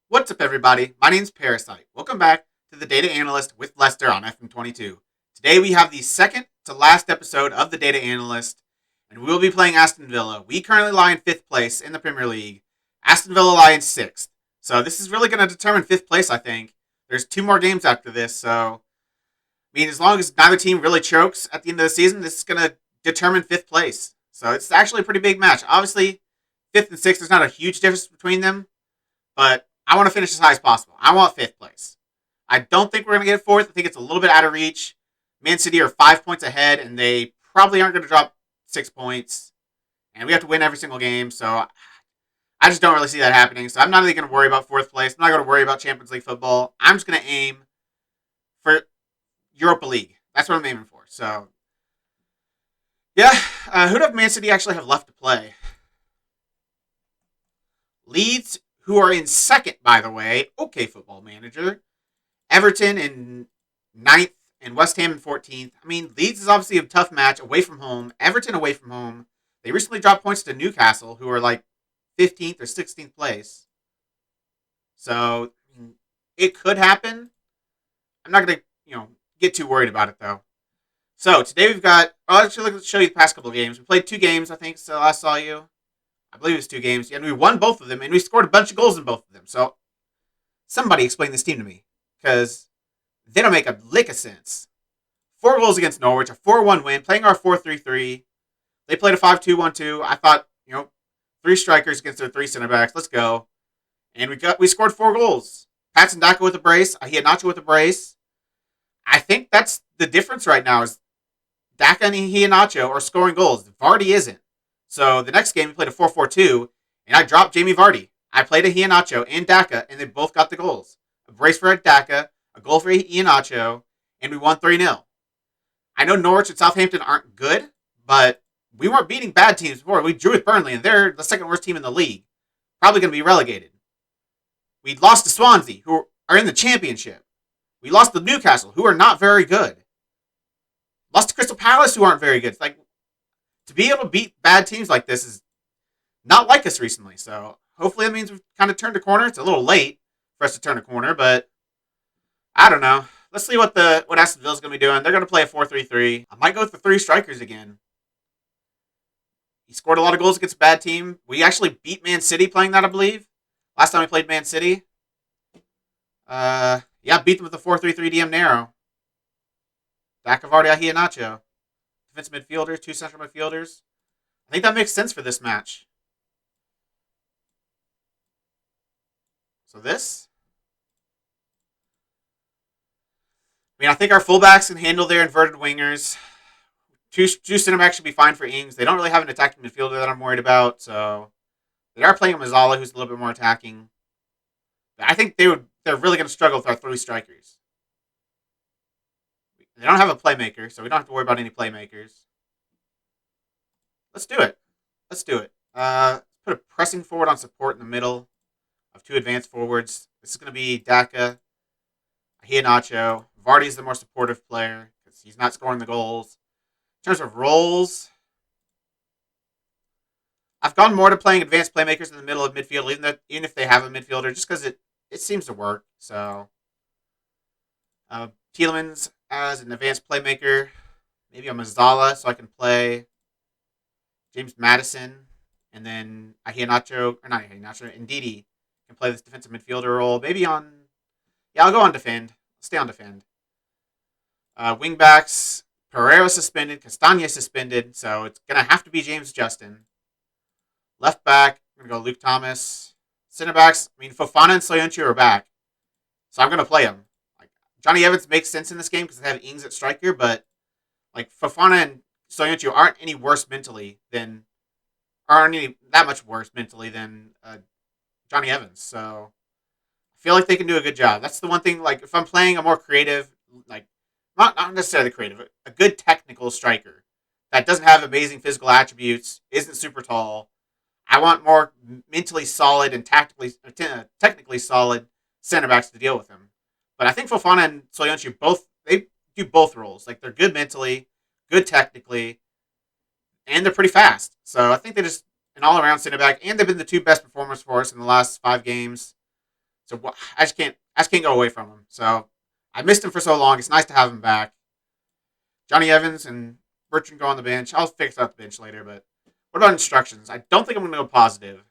What's up, everybody? My name's Parasite. Welcome back to the Data Analyst with Leicester on FM22. Today we have the second to last episode of the Data Analyst, and we will be playing Aston Villa. We currently lie in 5th place in the Premier League. Aston Villa lie in 6th. So this is really going to determine 5th place, I think. There's 2 more games after this, so as long as neither team really chokes at the end of the season, this is going to determine 5th place. So it's actually a pretty big match. Obviously, 5th and 6th, there's not a huge difference between them, but I want to finish as high as possible. I want 5th place. I don't think we're going to get 4th. I think it's a little bit out of reach. Man City are 5 points ahead, and they probably aren't going to drop 6 points. And we have to win every single game, so I just don't really see that happening. So I'm not really going to worry about 4th place. I'm not going to worry about Champions League football. I'm just going to aim for Europa League. That's what I'm aiming for. So, yeah. Who does Man City actually have left to play? Leeds, who are in second, by the way. Okay, Football Manager. Everton in ninth, and West Ham in 14th. Leeds is obviously a tough match away from home. Everton away from home. They recently dropped points to Newcastle, who are like 15th or 16th place. So it could happen. I'm not going to, get too worried about it, though. So today we've got, actually, let's show you the past couple of games. We played 2 games, I think, so last saw you. I believe it was 2 games, and we won both of them, and we scored a bunch of goals in both of them. So somebody explain this team to me, because they don't make a lick of sense. 4 goals against Norwich, a 4-1 win, playing our 4-3-3. They played a 5-2-1-2. I thought, 3 strikers against their 3 center backs. Let's go. And we scored 4 goals. Patson Daka with a brace, Iheanacho with a brace. I think that's the difference right now is Daka and Iheanacho are scoring goals. Vardy isn't. So the next game we played a 4-4-2, and I dropped Jamie Vardy. I played Iheanacho and Daka, and they both got the goals. A brace for Daka, a goal for Iheanacho, and we won 3-0. I know Norwich and Southampton aren't good, but we weren't beating bad teams before. We drew with Burnley, and they're the second worst team in the league. Probably going to be relegated. We lost to Swansea, who are in the championship. We lost to Newcastle, who are not very good. Lost to Crystal Palace, who aren't very good. It's like, to be able to beat bad teams like this is not like us recently. So hopefully that means we've kind of turned a corner. It's a little late for us to turn a corner, but I don't know. Let's see what Aston Villa's going to be doing. They're going to play a 4-3-3. I might go with the 3 strikers again. He scored a lot of goals against a bad team. We actually beat Man City playing that, I believe. Last time we played Man City. Beat them with the 4-3-3 DM narrow. Daka, Vardy, Iheanacho. Defensive midfielders, 2 central midfielders. I think that makes sense for this match. So this. I think our fullbacks can handle their inverted wingers. Two center backs should be fine for Ings. They don't really have an attacking midfielder that I'm worried about, so they are playing Mazzala, who's a little bit more attacking. I think they're really going to struggle with our 3 strikers. They don't have a playmaker, so we don't have to worry about any playmakers. Let's do it. Put a pressing forward on support in the middle of 2 advanced forwards. This is going to be Daka, Iheanacho. Vardy's the more supportive player because he's not scoring the goals. In terms of roles, I've gone more to playing advanced playmakers in the middle of midfield, even if they have a midfielder, just because it seems to work. So, Tielemans as an advanced playmaker, maybe a Mazzala, so I can play James Maddison, and then Ndidi can play this defensive midfielder role. I'll go on defend. Stay on defend. Wing backs, Pereira suspended, Castagna suspended, so it's going to have to be James Justin. Left back, I'm going to go Luke Thomas. Center backs, Fofana and Soyuncu are back, so I'm going to play them. Johnny Evans makes sense in this game because they have Ings at striker, but Fofana and Soyuncu aren't any that much worse mentally than Johnny Evans. So I feel like they can do a good job. That's the one thing. If I'm playing a more creative, not necessarily creative, a good technical striker that doesn't have amazing physical attributes, isn't super tall. I want more mentally solid and technically solid center backs to deal with him. But I think Fofana and Soyuncu they do both roles. They're good mentally, good technically, and they're pretty fast. So I think they're just an all-around center back, and they've been the 2 best performers for us in the last 5 games. So I just can't go away from him. So I missed him for so long. It's nice to have him back. Johnny Evans and Bertrand go on the bench. I'll fix out the bench later. But what about instructions? I don't think I'm going to go positive.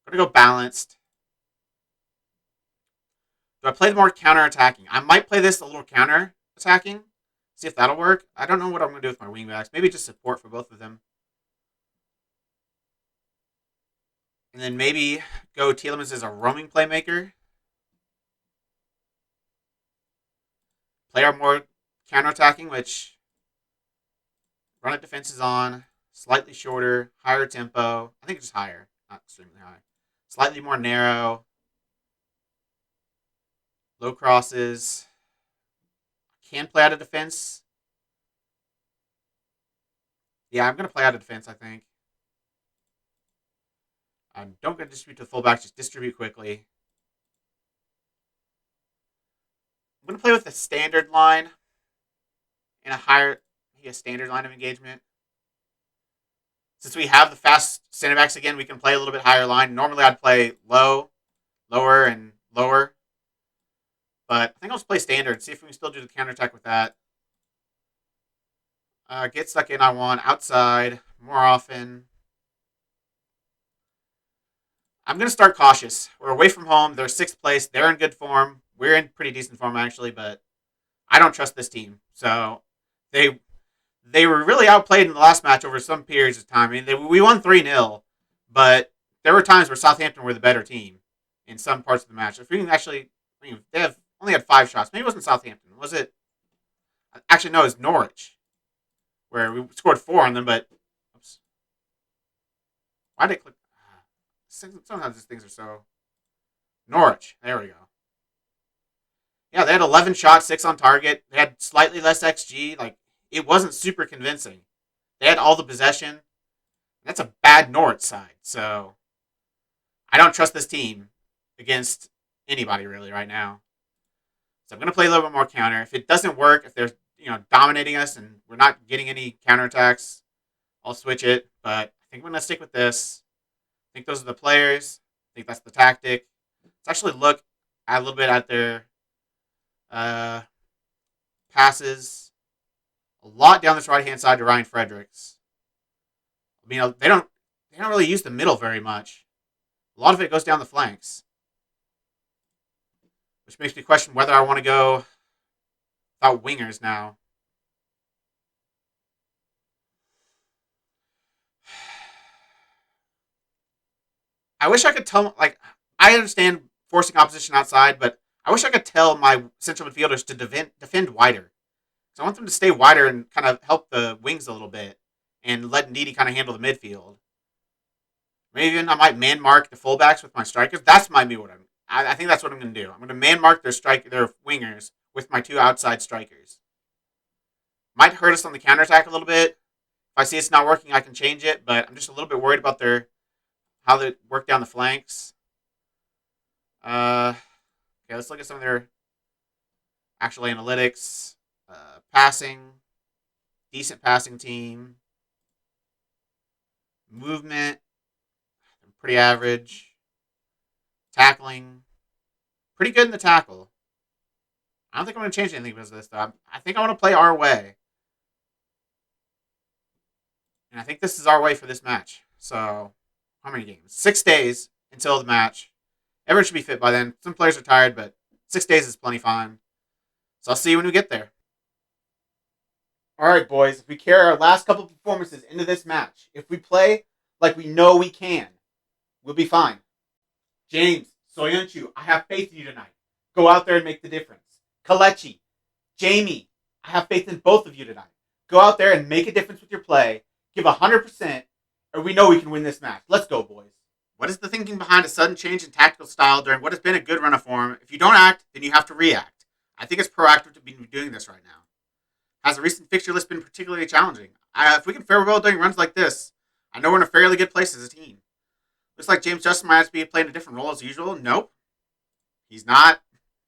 I'm going to go balanced. Do I play the more counter attacking? I might play this a little counter attacking. See if that'll work. I don't know what I'm going to do with my wingbacks. Maybe just support for both of them. And then maybe go Tielemans as a roaming playmaker. Play our more counter-attacking, which run at defenses on, slightly shorter, higher tempo. I think just higher, not extremely high. Slightly more narrow, low crosses. Can play out of defense. Yeah, I'm going to play out of defense, I think. Don't go distribute to the fullback, just distribute quickly. I'm going to play with a standard line and a standard line of engagement. Since we have the fast center backs again, we can play a little bit higher line. Normally I'd play low, lower, and lower. But I think I'll just play standard, see if we can still do the counterattack with that. Get stuck in, I want. Outside, more often. I'm going to start cautious. We're away from home. They're sixth place. They're in good form. We're in pretty decent form, actually, but I don't trust this team. So they were really outplayed in the last match over some periods of time. I mean, we won 3-0, but there were times where Southampton were the better team in some parts of the match. If we can actually, they have only had 5 shots. Maybe it wasn't Southampton. Was it? Actually, no, it was Norwich, where we scored 4 on them, but oops. Why did it click? Sometimes these things are so. Norwich. There we go. Yeah, they had 11 shots, 6 on target. They had slightly less XG. Like, it wasn't super convincing. They had all the possession. That's a bad Norwich side. So, I don't trust this team against anybody really right now. So I'm going to play a little bit more counter. If it doesn't work, if they're dominating us and we're not getting any counterattacks, I'll switch it. But I think I'm going to stick with this. I think those are the players. I think that's the tactic. Let's actually look a little bit at their passes. A lot down this right-hand side to Ryan Fredericks. I mean, they don't really use the middle very much. A lot of it goes down the flanks, which makes me question whether I want to go without wingers now. I wish I could tell, I understand forcing opposition outside, but I wish I could tell my central midfielders to defend wider. So I want them to stay wider and kind of help the wings a little bit and let Ndidi kind of handle the midfield. Maybe even I might man mark the fullbacks with my strikers. That's my new what I think that's what I'm going to do. I'm going to man mark their wingers with my 2 outside strikers. Might hurt us on the counterattack a little bit. If I see it's not working, I can change it, but I'm just a little bit worried about how they work down the flanks. Okay, let's look at some of their actual analytics. Passing, decent passing team. Movement, pretty average. Tackling, pretty good in the tackle. I don't think I'm going to change anything because of this, though. I think I want to play our way. And I think this is our way for this match. So, how many games? 6 days until the match. Everyone should be fit by then. Some players are tired, but 6 days is plenty fine. So I'll see you when we get there. All right, boys. If we carry our last couple of performances into this match, if we play like we know we can, we'll be fine. James, Soyuncu, I have faith in you tonight. Go out there and make the difference. Kalechi, Jamie, I have faith in both of you tonight. Go out there and make a difference with your play. Give 100%, or we know we can win this match. Let's go, boys. What is the thinking behind a sudden change in tactical style during what has been a good run of form? If you don't act, then you have to react. I think it's proactive to be doing this right now. Has the recent fixture list been particularly challenging? If we can fare well during runs like this, I know we're in a fairly good place as a team. Looks like James Justin might have to be playing a different role as usual. Nope. He's not.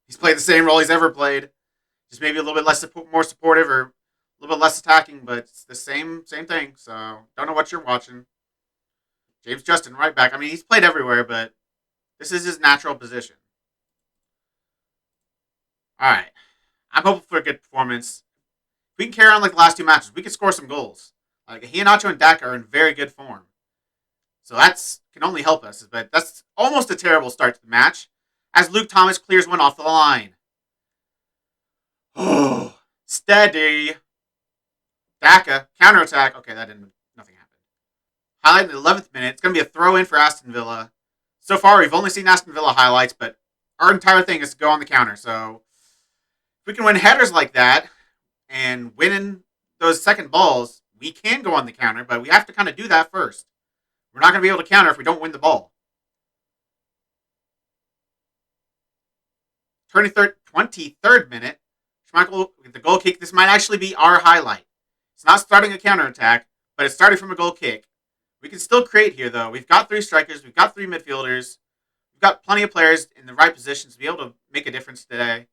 He's played the same role he's ever played. Just maybe a little bit more supportive or a little bit less attacking, but it's the same thing. So, don't know what you're watching. James Justin, right back. I mean, he's played everywhere, but this is his natural position. All right. I'm hoping for a good performance. If we can carry on like the last two matches, we can score some goals. Like Iheanacho and Daka are in very good form. So that's can only help us. But that's almost a terrible start to the match. As Luke Thomas clears one off the line. Oh, steady. Daka, counterattack. Okay, that didn't. Nothing happened. Highlight in the 11th minute. It's going to be a throw in for Aston Villa. So far, we've only seen Aston Villa highlights, but our entire thing is to go on the counter. So if we can win headers like that and winning those second balls, we can go on the counter, but we have to kind of do that first. We're not going to be able to counter if we don't win the ball. 23rd minute. Schmeichel with the goal kick. This might actually be our highlight. It's not starting a counterattack, but it's starting from a goal kick. We can still create here, though. We've got 3 strikers. We've got 3 midfielders. We've got plenty of players in the right positions to be able to make a difference today.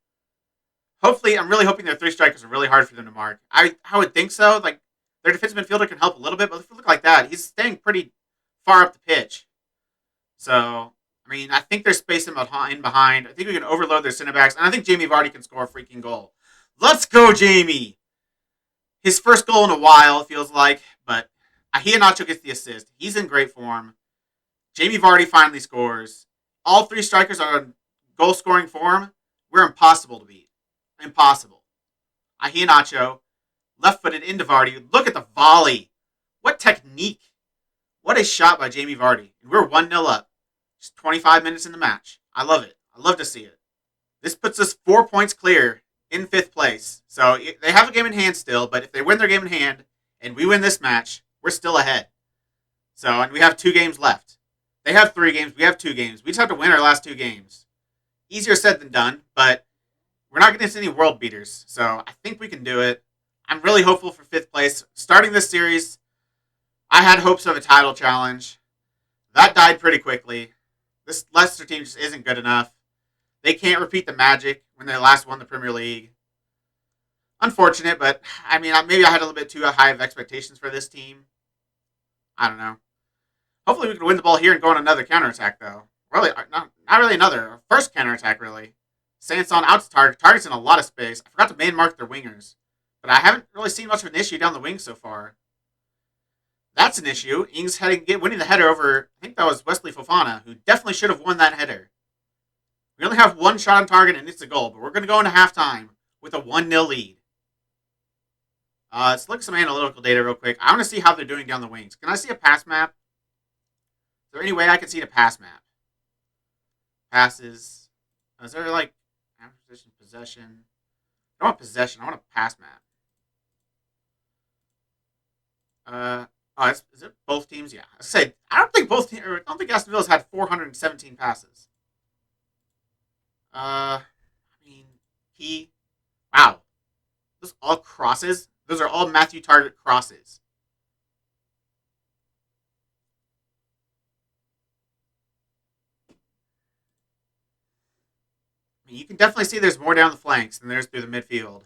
Hopefully, I'm really hoping their 3 strikers are really hard for them to mark. I would think so. Like, their defensive midfielder can help a little bit, but if we look like that, he's staying pretty far up the pitch. So, I mean, I think there's space in behind. I think we can overload their center backs, and I think Jamie Vardy can score a freaking goal. Let's go, Jamie! His first goal in a while, it feels like, but Iheanacho gets the assist. He's in great form. Jamie Vardy finally scores. All 3 strikers are in goal-scoring form. We're impossible to beat. Impossible. Iheanacho, left-footed into Vardy. Look at the volley. What technique. What a shot by Jamie Vardy. And we're 1-0 up. Just 25 minutes in the match. I love it. I love to see it. This puts us 4 points clear in 5th place. So they have a game in hand still, but if they win their game in hand and we win this match, we're still ahead. So, and we have 2 games left. They have 3 games. We have 2 games. We just have to win our last 2 games. Easier said than done, but we're not getting any world beaters. So I think we can do it. I'm really hopeful for 5th place. Starting this series, I had hopes of a title challenge. That died pretty quickly. This Leicester team just isn't good enough. They can't repeat the magic when they last won the Premier League. Unfortunate, but I mean, maybe I had a little bit too high of expectations for this team. I don't know. Hopefully we can win the ball here and go on another counterattack, though. Really, not really another. First counterattack, really. Sanson out to target. Target's in a lot of space. I forgot to man mark their wingers. But I haven't really seen much of an issue down the wing so far. That's an issue. Ings winning the header over, I think that was Wesley Fofana, who definitely should have won that header. We only have 1 shot on target and it's a goal, but we're going to go into halftime with a 1-0 lead. Let's look at some analytical data real quick. I want to see how they're doing down the wings. Can I see a pass map? Is there any way I can see the pass map? Passes. Is there like position, possession? I don't want possession. I want a pass map. Is it both teams? Yeah. I don't think both teams. I don't think Aston Villa's had 417 passes. I mean, wow. Those all crosses. Those are all Matthew Target crosses. I mean, you can definitely see there's more down the flanks than there's through the midfield.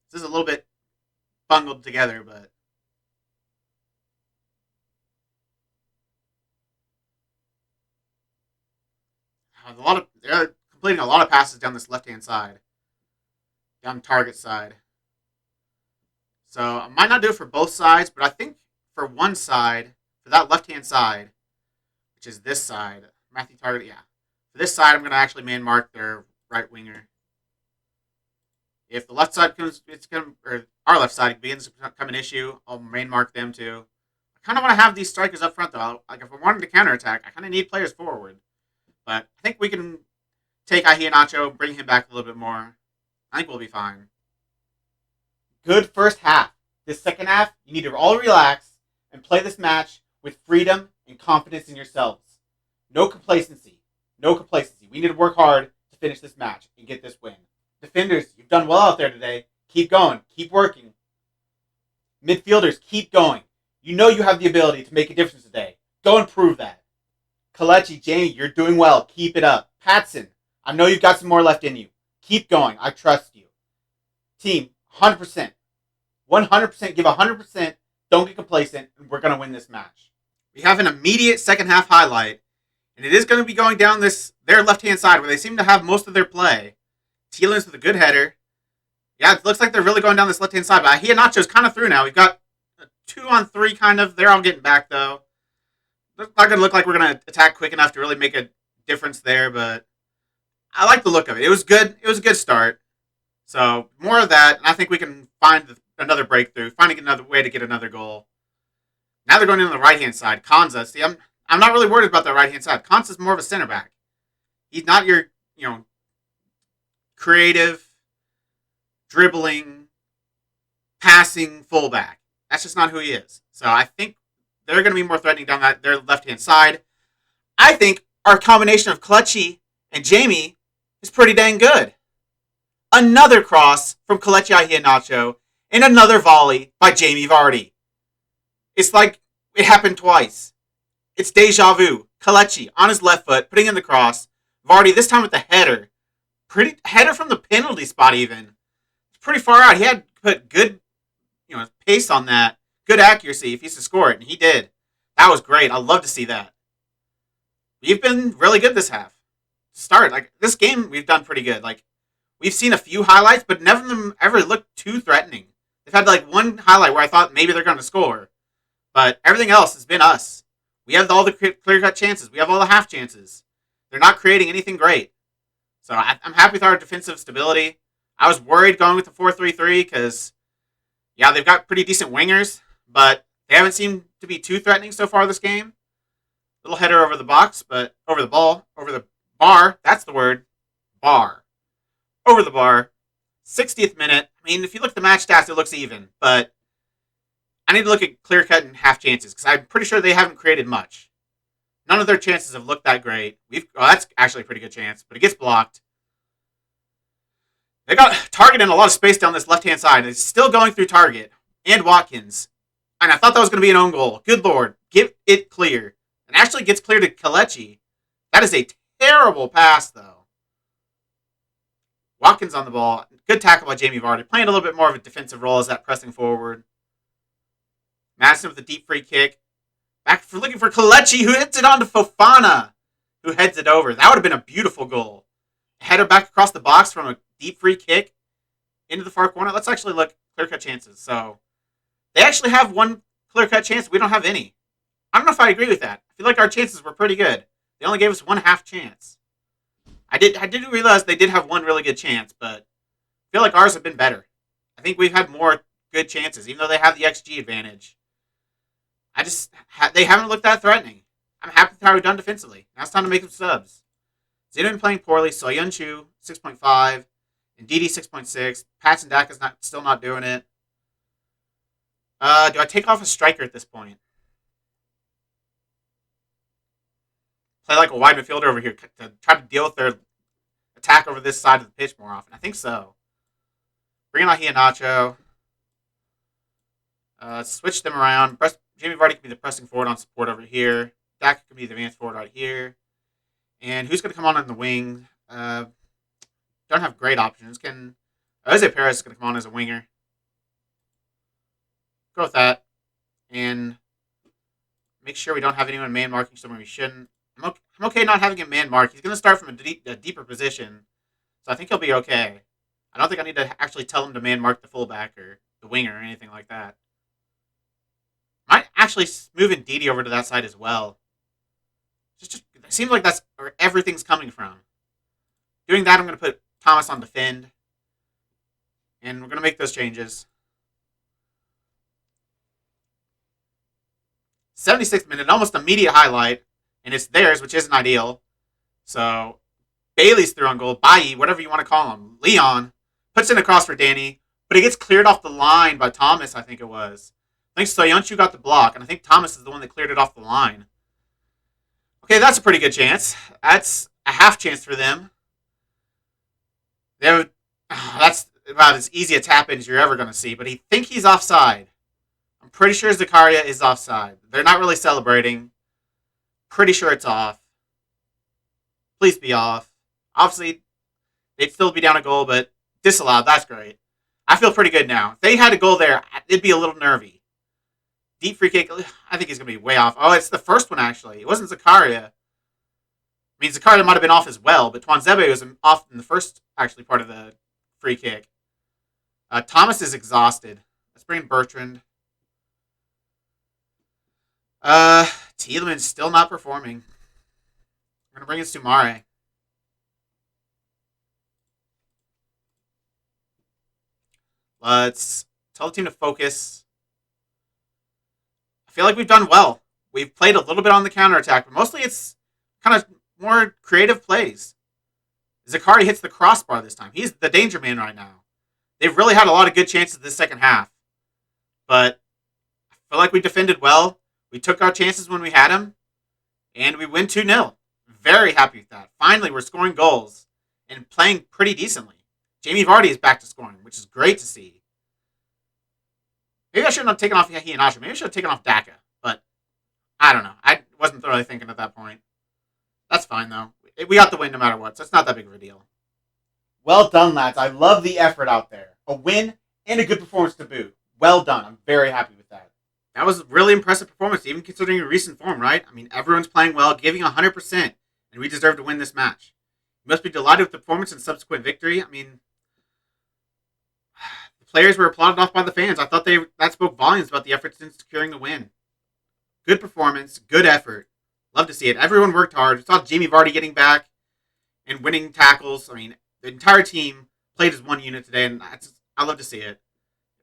This is a little bit bungled together, but they're completing a lot of passes down this left-hand side, down target side. So I might not do it for both sides, but I think for one side, for that left-hand side, which is this side, Matthew Target, yeah. For this side, I'm going to actually man mark their right winger. If the left side or our left side begins to become an issue, I'll main mark them too. I kind of want to have these strikers up front though. Like if I wanted to counterattack, I kind of need players forward. But I think we can take Iheanacho, bring him back a little bit more. I think we'll be fine. Good first half. This second half, you need to all relax and play this match with freedom and confidence in yourselves. No complacency. No complacency. We need to work hard to finish this match and get this win. Defenders, you've done well out there today. Keep going. Keep working. Midfielders, keep going. You know you have the ability to make a difference today. Go and prove that. Kalechi, Jamie, you're doing well. Keep it up. Patson, I know you've got some more left in you. Keep going. I trust you. Team, 100%. 100%. Give 100%. Don't get complacent. And we're going to win this match. We have an immediate second half highlight. And it is going to be going down their left-hand side where they seem to have most of their play. Thielens with a good header. Yeah, it looks like they're really going down this left-hand side. But Iheanacho's kind of through now. We've got a 2-on-3 kind of. They're all getting back, though. It's not going to look like we're going to attack quick enough to really make a difference there, but I like the look of it. It was good. It was a good start. So more of that, and I think we can find another breakthrough, finding another way to get another goal. Now they're going in on the right-hand side. Konza, see, I'm not really worried about that right-hand side. Konza's more of a center back. He's not your, creative, dribbling, passing fullback. That's just not who he is. So I think they're going to be more threatening down their left-hand side. I think our combination of Kelechi and Jamie is pretty dang good. Another cross from Kelechi Iheanacho and another volley by Jamie Vardy. It's like it happened twice. It's deja vu. Kelechi on his left foot, putting in the cross. Vardy, this time with the header. Header from the penalty spot even. It's pretty far out. He had to put good pace on that. Good accuracy if he's to score it, and he did. That was great. I love to see that. We've been really good this half. This game, we've done pretty good. We've seen a few highlights, but none of them ever looked too threatening. They've had one highlight where I thought maybe they're going to score. But everything else has been us. We have all the clear-cut chances. We have all the half chances. They're not creating anything great. So I'm happy with our defensive stability. I was worried going with the 4-3-3 because, they've got pretty decent wingers, but they haven't seemed to be too threatening so far this game. Little header over the box, but over the ball, over the bar. That's the word. Bar. Over the bar. 60th minute. I mean, if you look at the match stats, it looks even, but I need to look at clear-cut and half chances because I'm pretty sure they haven't created much. None of their chances have looked that great. That's actually a pretty good chance, but it gets blocked. They got Target in a lot of space down this left-hand side. It's still going through Target and Watkins. And I thought that was going to be an own goal. Good Lord. Give it clear. And actually gets clear to Kelechi. That is a terrible pass, though. Watkins on the ball. Good tackle by Jamie Vardy. Playing a little bit more of a defensive role as that pressing forward. Madison with a deep free kick. Back for looking for Kelechi, who hits it on to Fofana, who heads it over. That would have been a beautiful goal. Header back across the box from a deep free kick into the far corner. Let's actually look clear-cut chances. So they actually have one clear-cut chance. We don't have any. I don't know if I agree with that. I feel like our chances were pretty good. They only gave us one half chance. I did realize they did have one really good chance, but I feel like ours have been better. I think we've had more good chances, even though they have the XG advantage. They haven't looked that threatening. I'm happy with how we've done defensively. Now it's time to make some subs. Zidane playing poorly. Soyuncu 6.5, and Didi 6.6. Patson Daka's still not doing it. Do I take off a striker at this point? Play like a wide midfielder over here to try to deal with their attack over this side of the pitch more often. I think so. Bring in Iheanacho. Switch them around. Jamie Vardy can be the pressing forward on support over here. Daka can be the advanced forward right here. And who's going to come on the wing? Don't have great options. Jose Perez is going to come on as a winger. Go with that. And make sure we don't have anyone man marking somewhere we shouldn't. I'm okay not having him man mark. He's going to start from a deeper position. So I think he'll be okay. I don't think I need to actually tell him to man mark the fullback or the winger or anything like that. Might actually move in Didi over to that side as well. It seems like that's where everything's coming from. Doing that, I'm going to put Thomas on defend. And we're going to make those changes. 76th minute, almost immediate highlight. And it's theirs, which isn't ideal. So, Bailey's through on goal. Bailly, whatever you want to call him. Leon puts in a cross for Danny. But it gets cleared off the line by Thomas, I think it was. I think Soyuncu got the block. And I think Thomas is the one that cleared it off the line. Okay, that's a pretty good chance. That's a half chance for them. That's about as easy a tap-in as you're ever going to see. But I think he's offside. I'm pretty sure Zakaria is offside. They're not really celebrating. Pretty sure it's off. Please be off. Obviously, they'd still be down a goal, but disallowed. That's great. I feel pretty good now. If they had a goal there, it'd be a little nervy. Deep free kick. I think he's going to be way off. Oh, it's the first one, actually. It wasn't Zakaria. I mean, Zakaria might have been off as well, but Twanzebe was off in the first actually part of the free kick. Thomas is exhausted. Let's bring in Bertrand. Thieleman's still not performing. We're going to bring in Sumare. Let's tell the team to focus. I feel like we've done well. We've played a little bit on the counterattack, but mostly it's kind of more creative plays. Zakari hits the crossbar this time. He's the danger man right now. They've really had a lot of good chances this second half. But I feel like we defended well. We took our chances when we had them. And we win 2-0. Very happy with that. Finally, we're scoring goals and playing pretty decently. Jamie Vardy is back to scoring, which is great to see. Maybe I shouldn't have taken off Hihinashi. Maybe I should have taken off Daka. But I don't know. I wasn't thoroughly thinking at that point. That's fine, though. We got the win no matter what, so it's not that big of a deal. Well done, lads. I love the effort out there. A win and a good performance to boot. Well done. I'm very happy with that. That was a really impressive performance, even considering your recent form, right? I mean, everyone's playing well, giving 100%, and we deserve to win this match. You must be delighted with the performance and subsequent victory. I mean, the players were applauded off by the fans. I thought that spoke volumes about the efforts in securing the win. Good performance, good effort. Love to see it. Everyone worked hard. We saw Jamie Vardy getting back and winning tackles. I mean, the entire team played as one unit today, and I love to see it.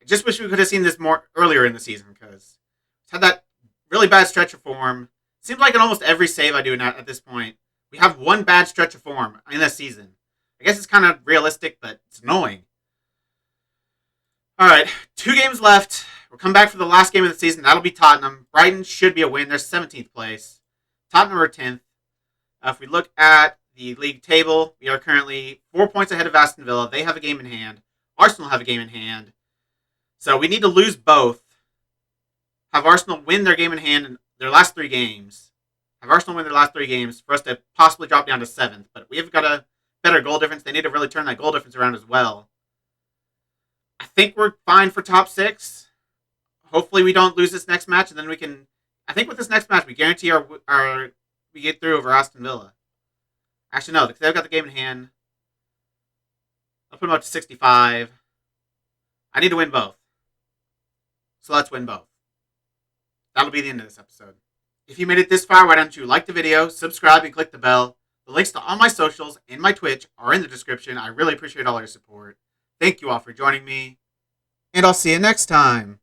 I just wish we could have seen this more earlier in the season because it's had that really bad stretch of form. Seems like in almost every save I do at this point, we have one bad stretch of form in this season. I guess it's kind of realistic, but it's annoying. All right, 2 games left. We'll come back for the last game of the season. That'll be Tottenham. Brighton should be a win. They're 17th place. Tottenham are 10th. If we look at the league table, we are currently 4 points ahead of Aston Villa. They have a game in hand. Arsenal have a game in hand. So we need to lose both. Have Arsenal win their game in hand in their last 3 games. Have Arsenal win their last 3 games for us to possibly drop down to 7th. But we have got a better goal difference. They need to really turn that goal difference around as well. I think we're fine for top 6. Hopefully we don't lose this next match, and then we can. I think with this next match, we guarantee we get through over Aston Villa. Actually, no, because they've got the game in hand. I'll put them up to 65. I need to win both. So let's win both. That'll be the end of this episode. If you made it this far, why don't you like the video, subscribe, and click the bell. The links to all my socials and my Twitch are in the description. I really appreciate all your support. Thank you all for joining me, and I'll see you next time.